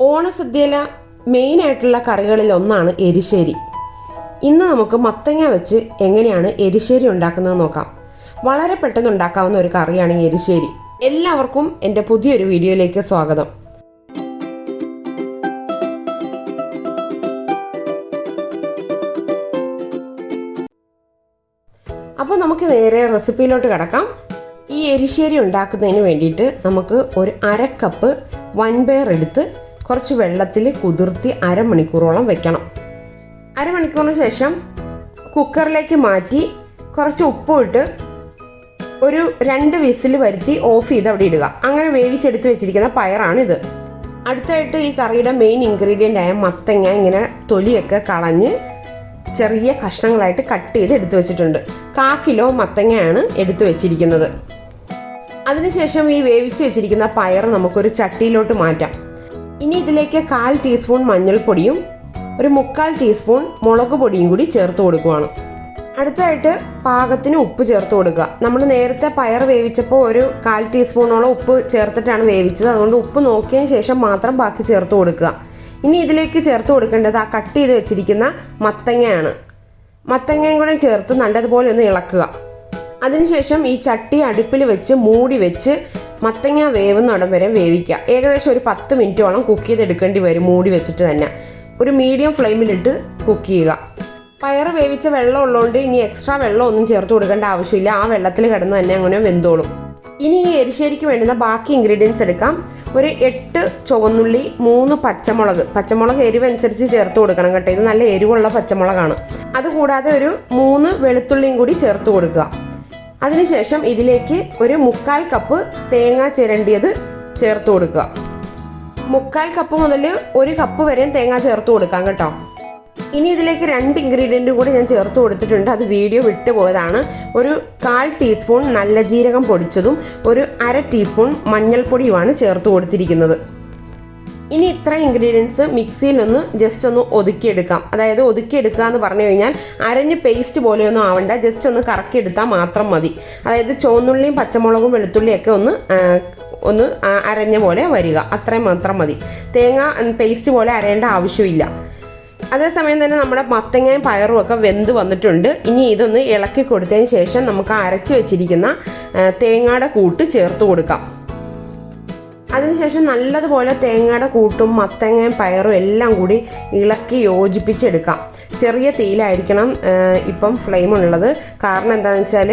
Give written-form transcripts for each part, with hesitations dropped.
ഓണസദ്യയിലെ മെയിനായിട്ടുള്ള കറികളിൽ ഒന്നാണ് എരിശ്ശേരി. ഇന്ന് നമുക്ക് മത്തങ്ങ വെച്ച് എങ്ങനെയാണ് എരിശ്ശേരി ഉണ്ടാക്കുന്നത് നോക്കാം. വളരെ പെട്ടെന്ന് ഉണ്ടാക്കാവുന്ന ഒരു കറിയാണ് എരിശ്ശേരി. എല്ലാവർക്കും എൻ്റെ പുതിയൊരു വീഡിയോയിലേക്ക് സ്വാഗതം. അപ്പോൾ നമുക്ക് നേരെ റെസിപ്പിയിലോട്ട് കിടക്കാം. ഈ എരിശ്ശേരി ഉണ്ടാക്കുന്നതിന് വേണ്ടിയിട്ട് നമുക്ക് ഒരു 1/2 കപ്പ് വൻപയർ എടുത്ത് കുറച്ച് വെള്ളത്തിൽ കുതിർത്തി അരമണിക്കൂറോളം വെക്കണം. അരമണിക്കൂറിന് ശേഷം കുക്കറിലേക്ക് മാറ്റി കുറച്ച് ഉപ്പും ഇട്ട് ഒരു 2 വിസിൽ വരുത്തി ഓഫ് ചെയ്ത് അവിടെ ഇടുക. അങ്ങനെ വേവിച്ചെടുത്ത് വെച്ചിരിക്കുന്ന പയറാണിത്. അടുത്തായിട്ട് ഈ കറിയുടെ മെയിൻ ഇൻഗ്രീഡിയൻ്റ് ആയ മത്തങ്ങ ഇങ്ങനെ തൊലിയൊക്കെ കളഞ്ഞ് ചെറിയ കഷ്ണങ്ങളായിട്ട് കട്ട് ചെയ്ത് എടുത്തു വെച്ചിട്ടുണ്ട്. 1/4 കിലോ മത്തങ്ങയാണ് എടുത്തു വെച്ചിരിക്കുന്നത്. അതിനുശേഷം ഈ വേവിച്ച് വെച്ചിരിക്കുന്ന പയർ നമുക്കൊരു ചട്ടിയിലോട്ട് മാറ്റാം. ഇനി ഇതിലേക്ക് 1/4 ടീസ്പൂൺ മഞ്ഞൾപ്പൊടിയും ഒരു 3/4 ടീസ്പൂൺ മുളക് പൊടിയും കൂടി ചേർത്ത് കൊടുക്കുകയാണ്. അടുത്തായിട്ട് പാകത്തിന് ഉപ്പ് ചേർത്ത് കൊടുക്കുക. നമ്മൾ നേരത്തെ പയർ വേവിച്ചപ്പോൾ ഒരു 1/4 ടീസ്പൂണോളം ഉപ്പ് ചേർത്തിട്ടാണ് വേവിച്ചത്. അതുകൊണ്ട് ഉപ്പ് നോക്കിയതിന് ശേഷം മാത്രം ബാക്കി ചേർത്ത് കൊടുക്കുക. ഇനി ഇതിലേക്ക് ചേർത്ത് കൊടുക്കേണ്ടത് ആ കട്ട് ചെയ്ത് വെച്ചിരിക്കുന്ന മത്തങ്ങയാണ്. മത്തങ്ങയും കൂടെ ചേർത്ത് നല്ലതുപോലെ ഒന്ന് ഇളക്കുക. അതിനുശേഷം ഈ ചട്ടി അടുപ്പിൽ വെച്ച് മൂടി വെച്ച് മത്തങ്ങ വേവുന്നിടം വരെ വേവിക്കുക. ഏകദേശം ഒരു 10 മിനിറ്റോളം കുക്ക് ചെയ്തെടുക്കേണ്ടി വരും. മൂടി വെച്ചിട്ട് തന്നെ ഒരു മീഡിയം ഫ്ലെയിമിലിട്ട് കുക്ക് ചെയ്യുക. പയർ വേവിച്ച വെള്ളം ഉള്ളതുകൊണ്ട് ഇനി എക്സ്ട്രാ വെള്ളം ഒന്നും ചേർത്ത് കൊടുക്കേണ്ട ആവശ്യമില്ല. ആ വെള്ളത്തിൽ കിടന്ന് തന്നെ അങ്ങനെ വെന്തോളും. ഇനി ഈ എരിശ്ശേരിക്ക് വേണ്ടുന്ന ബാക്കി ഇൻഗ്രീഡിയൻസ് എടുക്കാം. ഒരു 8 ചുവന്നുള്ളി, 3 പച്ചമുളക് എരിവ് അനുസരിച്ച് ചേർത്ത് കൊടുക്കണം കേട്ടോ. ഇത് നല്ല എരിവുള്ള പച്ചമുളകാണ്. അതുകൂടാതെ ഒരു 3 വെളുത്തുള്ളിയും കൂടി ചേർത്ത് കൊടുക്കുക. അതിനുശേഷം ഇതിലേക്ക് ഒരു 3/4 കപ്പ് തേങ്ങ ചിരണ്ടിയത് ചേർത്ത് കൊടുക്കുക. 3/4 കപ്പ് മുതൽ 1 കപ്പ് വരെയും തേങ്ങ ചേർത്ത് കൊടുക്കാം കേട്ടോ. ഇനി ഇതിലേക്ക് 2 ഇൻഗ്രീഡിയൻറ്റ് കൂടി ഞാൻ ചേർത്ത് കൊടുത്തിട്ടുണ്ട്. അത് വീഡിയോ വിട്ടുപോയതാണ്. ഒരു 1/4 ടീസ്പൂൺ നല്ല ജീരകം പൊടിച്ചതും ഒരു 1/2 ടീസ്പൂൺ മഞ്ഞൾപ്പൊടിയുമാണ് ചേർത്ത് കൊടുത്തിരിക്കുന്നത്. ഇനി ഇത്ര ഇൻഗ്രീഡിയൻസ് മിക്സിയിലൊന്ന് ജസ്റ്റ് ഒന്ന് ഒതുക്കിയെടുക്കാം. അതായത് ഒതുക്കിയെടുക്കുക എന്ന് പറഞ്ഞു കഴിഞ്ഞാൽ അരഞ്ഞ് പേസ്റ്റ് പോലെയൊന്നും ആവണ്ട, ജസ്റ്റ് ഒന്ന് കറക്കിയെടുത്താൽ മാത്രം മതി. അതായത് ചുവന്നുള്ളിയും പച്ചമുളകും വെളുത്തുള്ളിയൊക്കെ ഒന്ന് അരഞ്ഞ പോലെ വരിക, അത്രയും മാത്രം മതി. തേങ്ങ പേസ്റ്റ് പോലെ അരയേണ്ട ആവശ്യമില്ല. അതേസമയം തന്നെ നമ്മുടെ മത്തങ്ങയും പയറും ഒക്കെ വെന്ത് വന്നിട്ടുണ്ട്. ഇനി ഇതൊന്ന് ഇളക്കി കൊടുത്തതിന് ശേഷം നമുക്ക് അരച്ച് വെച്ചിരിക്കുന്ന തേങ്ങയുടെ കൂട്ട് ചേർത്ത് കൊടുക്കാം. അതിനുശേഷം നല്ലതുപോലെ തേങ്ങയുടെ കൂട്ടും മത്തങ്ങയും പയറും എല്ലാം കൂടി ഇളക്കി യോജിപ്പിച്ചെടുക്കാം. ചെറിയ തീയിലായിരിക്കണം ഇപ്പം ഫ്ലെയിം ഉള്ളത്. കാരണം എന്താണെന്ന് വെച്ചാൽ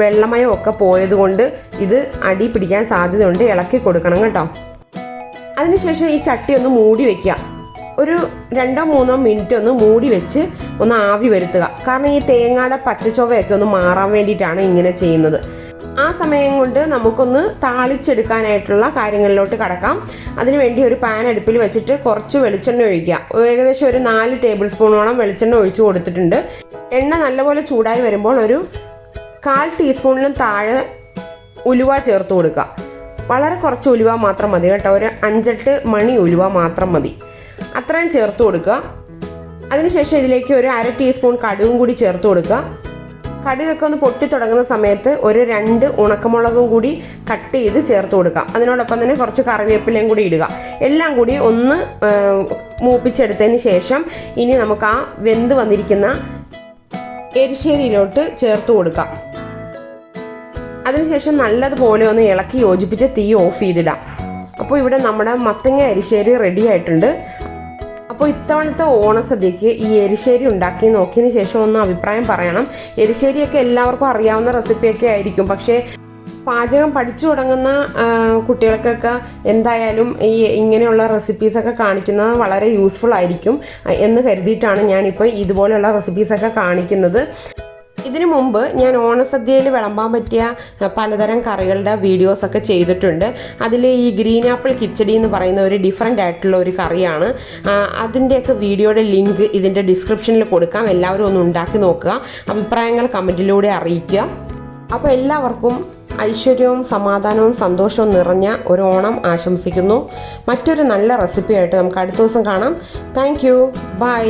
വെള്ളമയമൊക്കെ പോയതുകൊണ്ട് ഇത് അടി പിടിക്കാൻ സാധ്യതയുണ്ട്. ഇളക്കി കൊടുക്കണം കേട്ടോ. അതിനുശേഷം ഈ ചട്ടി ഒന്ന് മൂടി വയ്ക്കുക. ഒരു 2-3 മിനിറ്റ് ഒന്ന് മൂടി വെച്ച് ഒന്ന് ആവി വരുത്തുക. കാരണം ഈ തേങ്ങയുടെ പച്ചച്ചൊവയൊക്കെ ഒന്ന് മാറാൻ വേണ്ടിയിട്ടാണ് ഇങ്ങനെ ചെയ്യുന്നത്. ആ സമയം കൊണ്ട് നമുക്കൊന്ന് താളിച്ചെടുക്കാനായിട്ടുള്ള കാര്യങ്ങളിലോട്ട് കടക്കാം. അതിനുവേണ്ടി ഒരു പാൻ അടുപ്പിൽ വെച്ചിട്ട് കുറച്ച് വെളിച്ചെണ്ണ ഒഴിക്കുക. ഏകദേശം ഒരു 4 ടേബിൾ സ്പൂണോളം വെളിച്ചെണ്ണ ഒഴിച്ച് കൊടുത്തിട്ടുണ്ട്. എണ്ണ നല്ലപോലെ ചൂടായി വരുമ്പോൾ ഒരു 1/4 ടീസ്പൂണിലും താഴെ ഉലുവ ചേർത്ത് കൊടുക്കുക. വളരെ കുറച്ച് ഉലുവ മാത്രം മതി കേട്ടോ. ഒരു 5-8 മണി ഉലുവ മാത്രം മതി. അത്രയും ചേർത്ത് കൊടുക്കുക. അതിനുശേഷം ഇതിലേക്ക് ഒരു 1/2 ടീസ്പൂൺ കടുകും കൂടി ചേർത്ത് കൊടുക്കുക. കടുകൊക്കെ ഒന്ന് പൊട്ടി തുടങ്ങുന്ന സമയത്ത് ഒരു 2 ഉണക്കമുളകും കൂടി കട്ട് ചെയ്ത് ചേർത്ത് കൊടുക്കാം. അതിനോടൊപ്പം തന്നെ കുറച്ച് കറിവേപ്പിലയും കൂടി ഇടുക. എല്ലാം കൂടി ഒന്ന് മൂപ്പിച്ചെടുത്തതിന് ശേഷം ഇനി നമുക്ക് ആ വെന്ത് വന്നിരിക്കുന്ന എരിശ്ശേരിയിലോട്ട് ചേർത്ത് കൊടുക്കാം. അതിനുശേഷം നല്ലതുപോലെ ഒന്ന് ഇളക്കി യോജിപ്പിച്ച് തീ ഓഫ് ചെയ്തിടാം. അപ്പോൾ ഇവിടെ നമ്മുടെ മത്തങ്ങ എരിശ്ശേരി റെഡി ആയിട്ടുണ്ട്. അപ്പോൾ ഇത്തവണത്തെ ഓണസദ്യക്ക് ഈ എരിശ്ശേരി ഉണ്ടാക്കി നോക്കിയതിന് ശേഷം ഒന്ന് അഭിപ്രായം പറയണം. എരിശ്ശേരിയൊക്കെ എല്ലാവർക്കും അറിയാവുന്ന റെസിപ്പിയൊക്കെ ആയിരിക്കും. പക്ഷേ പാചകം പഠിച്ചു തുടങ്ങുന്ന കുട്ടികൾക്കൊക്കെ എന്തായാലും ഈ ഇങ്ങനെയുള്ള റെസിപ്പീസൊക്കെ കാണിക്കുന്നത് വളരെ യൂസ്ഫുൾ ആയിരിക്കും എന്ന് കരുതിയിട്ടാണ് ഞാനിപ്പോൾ ഇതുപോലെയുള്ള റെസിപ്പീസൊക്കെ കാണിക്കുന്നത്. ഇതിനു മുമ്പ് ഞാൻ ഓണസദ്യയിൽ വിളമ്പാൻ പറ്റിയ പലതരം കറികളുടെ വീഡിയോസൊക്കെ ചെയ്തിട്ടുണ്ട്. അതിൽ ഈ ഗ്രീൻ ആപ്പിൾ കിച്ചടി എന്ന് പറയുന്ന ഒരു ഡിഫറെൻ്റ് ആയിട്ടുള്ള ഒരു കറിയാണ്. അതിൻ്റെയൊക്കെ വീഡിയോയുടെ ലിങ്ക് ഇതിൻ്റെ ഡിസ്ക്രിപ്ഷനിൽ കൊടുക്കാം. എല്ലാവരും ഒന്ന് ഉണ്ടാക്കി നോക്കുക. അഭിപ്രായങ്ങൾ കമൻറ്റിലൂടെ അറിയിക്കുക. അപ്പോൾ എല്ലാവർക്കും ഐശ്വര്യവും സമാധാനവും സന്തോഷവും നിറഞ്ഞ ഒരു ഓണം ആശംസിക്കുന്നു. മറ്റൊരു നല്ല റെസിപ്പിയായിട്ട് നമുക്ക് അടുത്ത ദിവസം കാണാം. Thank you. ബൈ.